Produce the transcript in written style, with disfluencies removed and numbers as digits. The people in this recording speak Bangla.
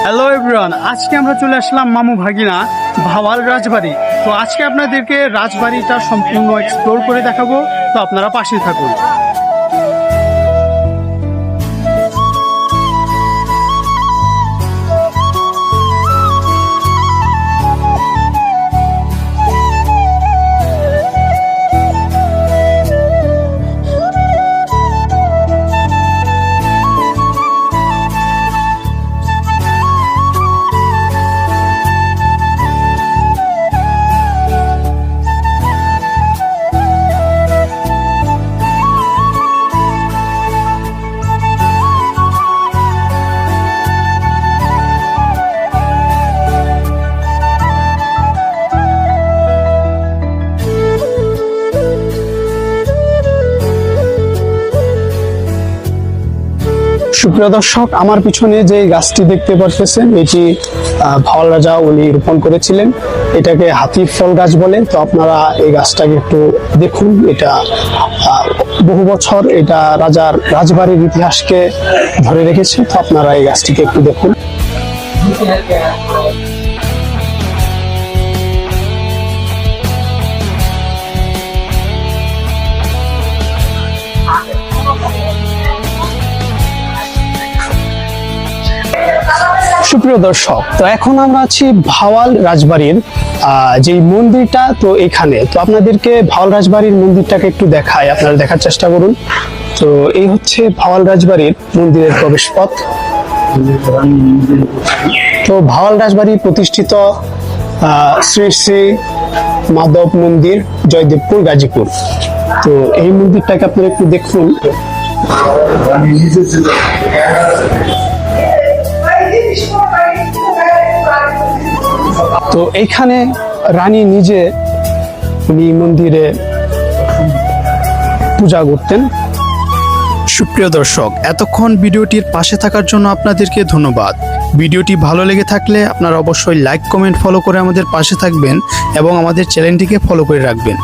হ্যালো এভরিওয়ান, আজকে আমরা চলে আসলাম মামু ভাগিনা ভাওয়াল রাজবাড়ি। তো আজকে আপনাদেরকে রাজবাড়িটা সম্পূর্ণ এক্সপ্লোর করে দেখাবো, তো আপনারা পাশে থাকুন। সুপ্রিয় দর্শক, আমার পিছনে যে গাছটি দেখতে পাচ্ছেন এটি ভাওয়াল রাজা উনি রোপণ করেছিলেন। এটাকে হাতির ফল গাছ বলে। তো আপনারা এই গাছটাকে একটু দেখুন। এটা বহু বছর এটা রাজার রাজবাড়ির ইতিহাসকে ধরে রেখেছে। তো আপনারা এই গাছটিকে একটু দেখুন। সুপ্রিয় দর্শক, তো এখন আমরা আছি ভাওয়াল রাজবাড়ির যে মন্দিরটা, তো এখানে তো আপনাদেরকে ভাওয়াল রাজবাড়ির মন্দিরটাকে একটু দেখায়, আপনারা দেখার চেষ্টা করুন। তো এই হচ্ছে ভাওয়াল রাজবাড়ির মন্দিরের প্রবেশ পথ। তো ভাওয়াল রাজবাড়ি প্রতিষ্ঠিত শ্রী শ্রী মাধব মন্দির, জয়দেবপুর, গাজীপুর। তো এই মন্দিরটাকে আপনারা একটু দেখুন। তো এইখানে রানী নিজে উনি মন্দিরে পূজা করতেন। সুপ্রিয় দর্শক, এতক্ষণ ভিডিওটির পাশে থাকার জন্য আপনাদেরকে ধন্যবাদ। ভিডিওটি ভালো লেগে থাকলে আপনারা অবশ্যই লাইক, কমেন্ট, ফলো করে আমাদের পাশে থাকবেন এবং আমাদের চ্যানেলটিকে ফলো করে রাখবেন।